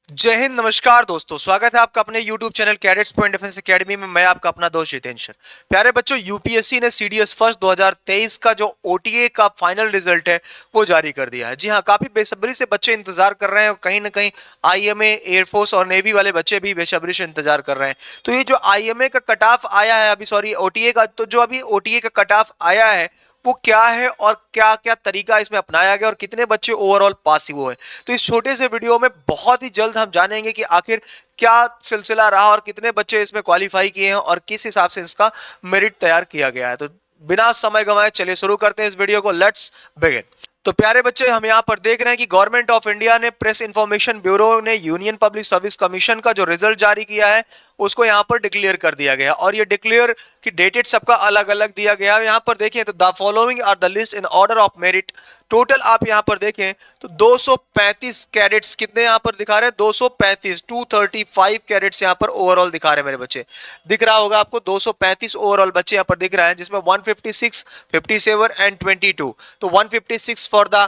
जय हिंद। नमस्कार दोस्तों, स्वागत है आपका अपने YouTube channel cadets point defence academy में। मैं आपका अपना दोस्त जितेंद्र। प्यारे बच्चों, यूपीएससी ने सीडीएस फर्स्ट 2023 का जो ओटीए का फाइनल रिजल्ट है वो जारी कर दिया है। जी हाँ, काफी बेसब्री से बच्चे इंतजार कर रहे हैं और कहीं ना कहीं आईएमए, एयरफोर्स और नेवी वाले बच्चे भी बेसब्री से इंतजार कर रहे हैं। तो ये जो आईएमए का कट ऑफ आया है अभी, सॉरी ओटीए का, तो जो अभी ओटीए का कट ऑफ आया है वो क्या है और क्या क्या तरीका इसमें अपनाया गया और कितने बच्चे ओवरऑल पास हुए हैं, तो इस छोटे से वीडियो में बहुत ही जल्द हम जानेंगे कि आखिर क्या सिलसिला रहा और कितने बच्चे इसमें क्वालिफाई किए हैं और किस हिसाब से इसका मेरिट तैयार किया गया है। तो बिना समय गंवाए चलिए शुरू करते हैं इस वीडियो को। Let's begin. तो प्यारे बच्चे, हम यहाँ पर देख रहे हैं कि गवर्नमेंट ऑफ इंडिया ने प्रेस इंफॉर्मेशन ब्यूरो ने यूनियन पब्लिक सर्विस कमीशन का जो रिजल्ट जारी किया है उसको यहाँ पर डिक्लेयर कर दिया गया और ये डिक्लेयर की डेटेड सबका अलग अलग दिया गया है। यहाँ पर देखें तो the following are the list in order of merit. Total आप यहाँ पर देखें तो 235 कैडेट्स कितने यहाँ पर दिखा रहे हैं, 235 235 कैडेट्स यहाँ पर ओवरऑल दिखा रहे हैं मेरे बच्चे। दिख रहा होगा आपको 235 ओवरऑल बच्चे यहाँ पर दिख रहा है, जिसमें 156, 57 एंड 22। तो 156 for the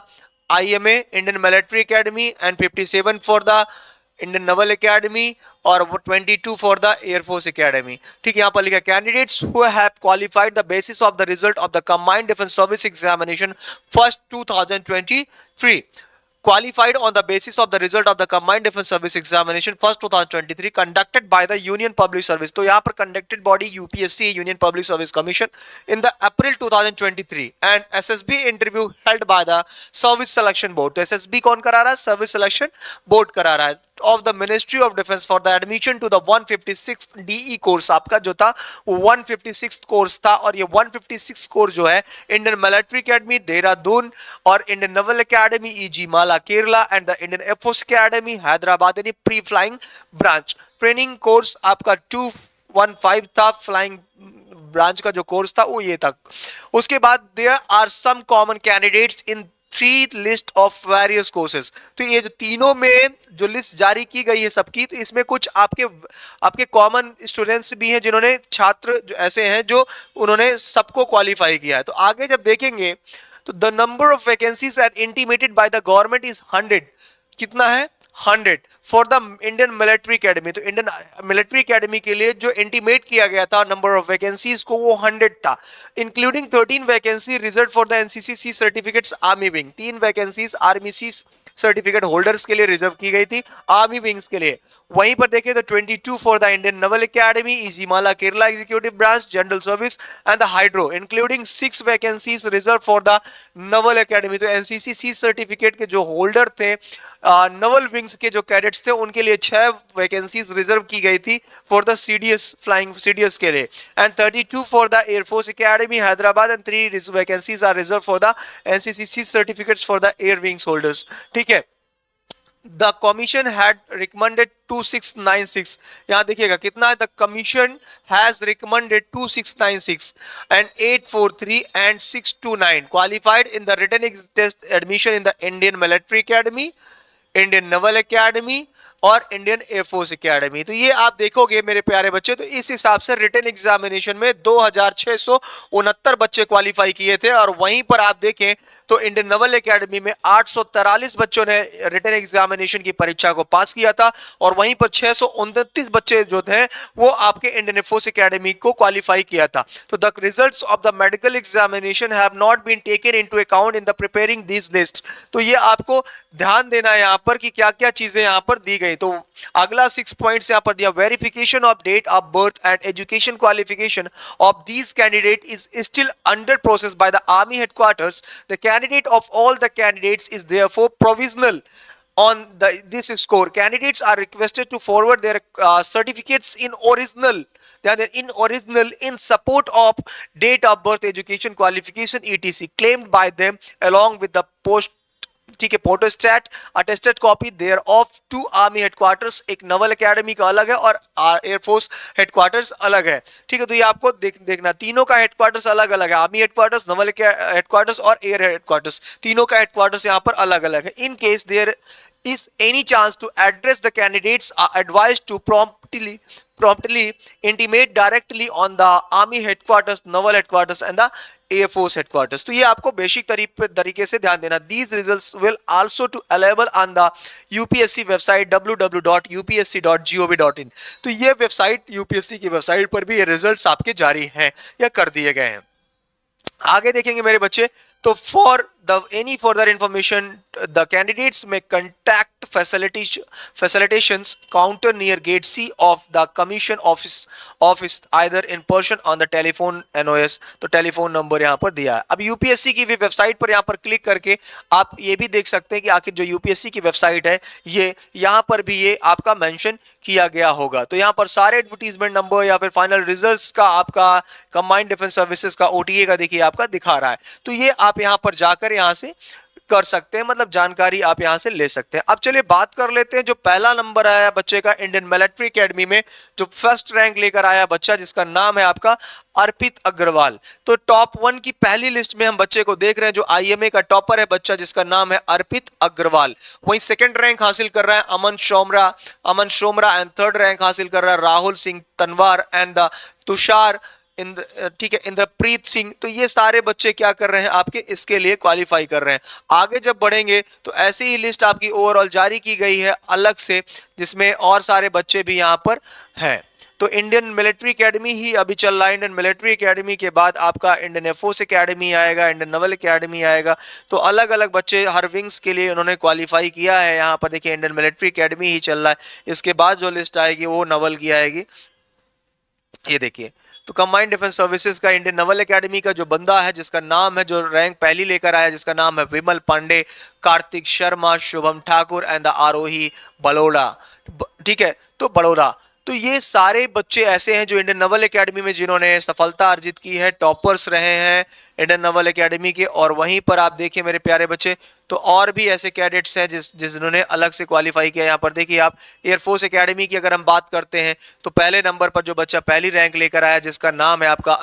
IMA Indian Military academy and 57 for the Indian Naval Academy और 22 फॉर द एयरफोर्स एकेडमी। ठीक है, यहाँ पर लिखा candidates who have qualified the basis of the result of the combined defence service examination first 2023 qualified on the basis of the result of the combined defense service examination first 2023 conducted by the union public service। तो यहाँ पर conducted body UPSC union public service commission in the April 2023 and SSB interview held by the service selection board। तो SSB कौन करा रहा है, service selection board करा रहा है of the Ministry of Defense for the admission to the 156th DE course. आपका जो था वो 156th कोर्स था और ये 156 कोर्स जो है इंडियन मिलिट्री एकेडमी देहरादून और Indian Naval academy Ezhimala Kerala and the Indian air force academy Hyderabad यानी pre flying branch. Training course आपका 215 था, फ्लाइंग ब्रांच का जो कोर्स था वो ये था। उसके बाद there are some common candidates in three list of various courses. तो ये जो तीनों में जो लिस्ट जारी की गई है सबकी, तो इसमें कुछ आपके आपके कॉमन स्टूडेंट्स भी हैं जिन्होंने, छात्र जो ऐसे हैं जो उन्होंने सबको क्वालिफाई किया है। तो आगे जब देखेंगे तो the number of vacancies at intimated by the government is 100। कितना है, 100 for the Indian Military Academy. तो इंडियन मिलिट्री एकेडमी के लिए जो इंटीमेट किया गया था नंबर ऑफ वैकेंसीज को वो 100 था, including 13 vacancy reserve for the NCC certificates army wing. 3 vacancies army C certificate holders के लिए रिजर्व की गई थी, आर्मी विंग्स के लिए। वहीं पर देखें तो 22 for the Indian Naval academy Ezhimala Kerala executive branch general service and the hydro, including 6 vacancies reserve for the naval academy. तो एनसीसी सी सर्टिफिकेट के जो होल्डर थे, नवल विंग्स के जो कैडेट्स थे, उनके लिए 6 वैकेंसीज रिजर्व की गई थी for the CDS flying CDS के लिए and 32 for the Air Force academy Hyderabad and 3 vacancies are reserve for the NCC certificates for the air wings holders. ठीक है, द कमीशन हैड रिकमेंडेड 2696। यहां देखिएगा कितना है, the commission has recommended 2696 and 843 and 629 qualified in the written test admission in the Indian Military Academy, Indian Naval Academy और Indian air force Academy. तो ये आप देखोगे मेरे प्यारे बच्चे, तो इस हिसाब से रिटन एग्जामिनेशन में 2669 बच्चे क्वालिफाई किए थे और वहीं पर आप देखें तो इंडियन नवल एकेडमी में 843 बच्चों ने रिटन एग्जामिनेशन की परीक्षा को पास किया था और वहीं पर 629 बच्चे जो थे वो आपके इंडियन एयरफोर्स एकेडमी को क्वालिफाई किया था। तो the results of the medical examination have not been taken into account in the preparing this list. तो ये आपको ध्यान देना है यहाँ पर कि क्या क्या चीजें यहाँ पर दी गई। तो अगला 6 पॉइंट्स यहाँ पर दिया, verification of date of birth and education qualification of these candidate is still under process by the army headquarters. The candidate of all the candidates is therefore provisional on this score. Candidates are requested to forward their certificates in original, in original in support of date of birth, education qualification etc claimed by them along with the post, ठीक है, photostat attested copy thereof to army headquarters. एक Naval academy का अलग है और air force headquarters अलग है। ठीक है, तो ये आपको देखना, तीनों का हेडक्वार्टर्स अलग अलग है, आर्मी हेडक्वार्टर्स, नवल हेडक्वार्टर्स और एयर हेडक्वार्टर्स, तीनों का हेडक्वार्टर्स यहाँ पर अलग अलग है। In case there is any chance to address the candidates are advised to promptly promptly intimate directly on the army headquarters, naval headquarters and the air force headquarters. तो ये आपको बेसिक तरीके से ध्यान देना। These results will also to available on the UPSC website www.upsc.gov.in। तो ये website UPSC की वेबसाइट पर भी ये रिजल्ट्स आपके जारी हैं या कर दिए गए हैं। आगे देखेंगे मेरे बच्चे, तो for the any further information the candidates may contact facilitations counter near gate C of the commission office either in person on the telephone NOS. तो टेलीफोन नंबर यहाँ पर दिया है। अब यूपीएससी की भी वेबसाइट पर यहाँ पर क्लिक करके आप ये भी देख सकते हैं कि आखिर जो यूपीएससी की वेबसाइट है ये यहाँ पर भी ये आपका मेंशन किया गया होगा। तो यहाँ पर सारे एडवर्टीजमेंट नंबर या फिर फाइनल रिजल्ट्स का आपका कंबाइंड डिफेंस सर्विसेज का ओटीए का देखिए आपका दिखा रहा है। तो ये आप यहाँ पर जाकर यहाँ से कर सकते हैं, मतलब जानकारी आप यहां से ले सकते हैं। अब चलिए बात कर लेते हैं जो पहला नंबर आया बच्चे का इंडियन मिलिट्री एकेडमी में, जो फर्स्ट रैंक लेकर आया बच्चा जिसका नाम है आपका अर्पित अग्रवाल। तो टॉप 1 की पहली लिस्ट में हम बच्चे को देख रहे हैं, जो आईएमए का टॉपर है बच्चा जिसका नाम है अर्पित अग्रवाल। वहीं सेकंड रैंक हासिल कर रहा है अमन शोमरा एंड थर्ड रैंक हासिल कर रहा है राहुल सिंह तनवार एंड द तुषार ठीक है इंद्रप्रीत सिंह। तो ये सारे बच्चे क्या कर रहे हैं आपके इसके लिए क्वालिफाई कर रहे हैं। आगे जब बढ़ेंगे तो ऐसी ही लिस्ट आपकी ओवरऑल जारी की गई है अलग से, जिसमें और सारे बच्चे भी यहाँ पर हैं। तो इंडियन मिलिट्री एकेडमी ही अभी चल रहा है। इंडियन मिलिट्री एकेडमी के बाद आपका इंडियन एयरफोर्स एकेडमी आएगा, इंडियन नवल एकेडमी आएगा। तो अलग अलग बच्चे हर विंग्स के लिए उन्होंने क्वालिफाई किया है। यहाँ पर देखिए इंडियन मिलिट्री एकेडमी ही चल रहा है। इसके बाद जो लिस्ट आएगी वो नवल की आएगी। ये देखिए, तो कंबाइंड डिफेंस सर्विसेज का इंडियन नवल एकेडमी का जो बंदा है जिसका नाम है, जो रैंक पहली लेकर आया जिसका नाम है विमल पांडे, कार्तिक शर्मा, शुभम ठाकुर एंड द आरोही बड़ौदा। ठीक है, तो बड़ौदा। तो ये सारे बच्चे ऐसे हैं जो इंडियन नवल एकेडमी में जिन्होंने सफलता अर्जित की है, टॉपर्स रहे हैं इंडियन नवल एकेडमी के। और वहीं पर आप देखिए मेरे प्यारे बच्चे, तो और भी ऐसे कैडेट्स हैं जिन्होंने अलग से क्वालिफाई किया। यहाँ पर देखिए आप एयरफोर्स एकेडमी की अगर हम बात करते हैं तो पहले नंबर पर जो बच्चा पहली रैंक लेकर आया जिसका नाम है आपका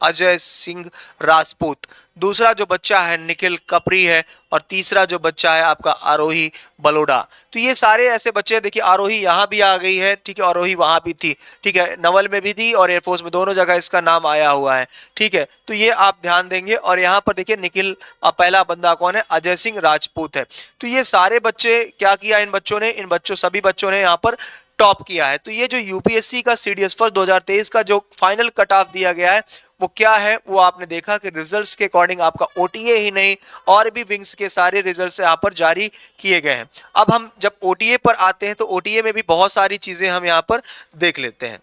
अजय सिंह राजपूत, दूसरा जो बच्चा है निखिल कपरी है, और तीसरा जो बच्चा है आपका आरोही बलोडा। तो ये सारे ऐसे बच्चे, देखिए आरोही यहाँ भी आ गई है, ठीक है, आरोही वहां भी थी, ठीक है, नवल में भी थी और एयरफोर्स में, दोनों जगह इसका नाम आया हुआ है। ठीक है, तो ये आप ध्यान देंगे। और यहाँ पर देखिए निखिल, पहला बंदा कौन है, अजय सिंह राजपूत है। तो ये सारे बच्चे क्या किया इन बच्चों ने, सभी बच्चों ने यहाँ पर टॉप किया है। तो ये जो यूपीएससी का सीडीएस फर्स्ट 2023 का जो फाइनल कट ऑफ दिया गया है वो क्या है, वो आपने देखा कि रिजल्ट्स के अकॉर्डिंग आपका ओटीए ही नहीं और भी विंग्स के सारे रिजल्ट्स यहाँ पर जारी किए गए हैं। अब हम जब ओटीए पर आते हैं तो ओटीए में भी बहुत सारी चीजें हम यहाँ पर देख लेते हैं।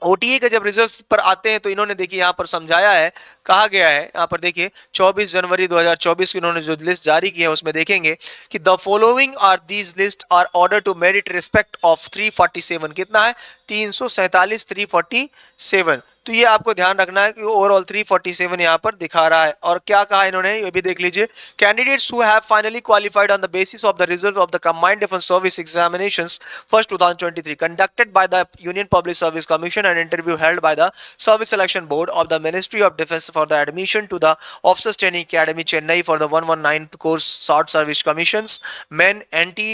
ओटीए के जब रिजल्ट्स पर आते हैं तो इन्होंने देखिए यहाँ पर समझाया है, कहा गया है यहाँ पर देखिए 24 जनवरी 2024 की इन्होंने जो लिस्ट जारी की है उसमें देखेंगे कि the following are these list are order to merit respect of 347, कितना है 347, 347। तो ये आपको ध्यान रखना है कि ओवरऑल 347 यहाँ पर दिखा रहा है। और क्या कहा इन्होंने ये भी देख लीजिए, candidates who have finally qualified on the basis of the result of the combined defence service examinations first 2023 conducted by the union public service commission and interview held by the service selection board of the ministry of defence for the admission to the Officers Training Academy Chennai for the 119th course short service commissions men NT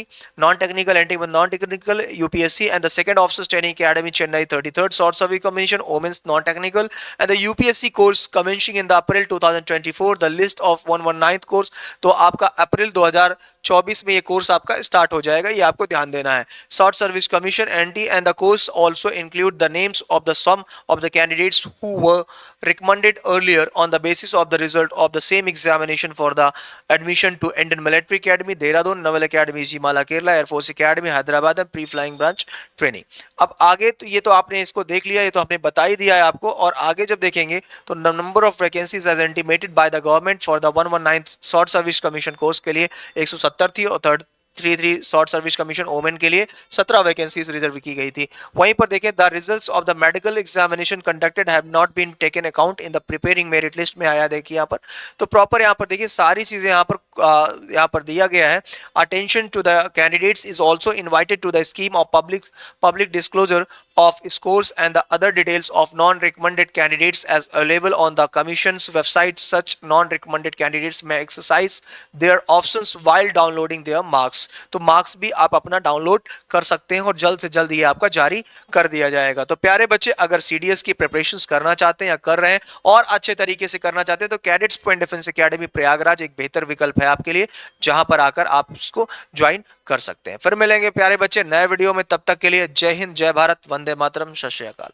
non-technical NT non-technical UPSC and the second Officers Training Academy Chennai 33rd short service commission women's non-technical and the UPSC course commencing in the April 2024 the list of 119th course। तो आपका अप्रैल 2024 में ये course आपका start हो जाएगा, ये आपको ध्यान देना है। Short service commission NT and the course also include the names of the some of the candidates who were recommended earlier on the basis of the result of the same examination for the admission to Indian Military Academy, Dehradun, Naval Academy, Jimala, Kerala, Air Force Academy, Hyderabad and Pre-Flying Branch Training। अब आगे तो ये तो आपने इसको देख लिया, ये तो आपने बता ही दिया है आपको। और आगे जब देखेंगे तो number of vacancies as intimated by the government for the 119 short service commission course के लिए 170 थी और 33 शॉर्ट सर्विस कमीशन ओमेन के लिए 17 वैकेंसीज रिजर्व की गई थी। वहीं पर देखें the results of the medical examination conducted have not been taken account in the preparing merit list में आया। देखिए यहाँ पर तो प्रॉपर यहाँ पर देखिए सारी चीजें यहाँ पर दिया गया है। Attention to the candidates is also invited to the scheme of public disclosure of scores and the other details of non-recommended candidates as available on the commission's website. Such non-recommended candidates may exercise their options while downloading their marks। Marks, तो marks भी आप अपना download कर सकते हैं और जल्द से जल्द ये आपका जारी कर दिया जाएगा। तो प्यारे बच्चे, अगर सीडीएस की प्रिपरेशंस करना चाहते हैं या कर रहे हैं और अच्छे तरीके से करना चाहते हैं, तो cadets point defence academy Prayagraj एक बेहतर विकल्प है आपके लिए, जहां पर आकर आप इसको ज्वाइन कर सकते हैं। फिर मिलेंगे प्यारे बच्चे नए वीडियो में, तब तक के लिए जय हिंद, जय भारत, वंदे मातरम, सत श्री अकाल।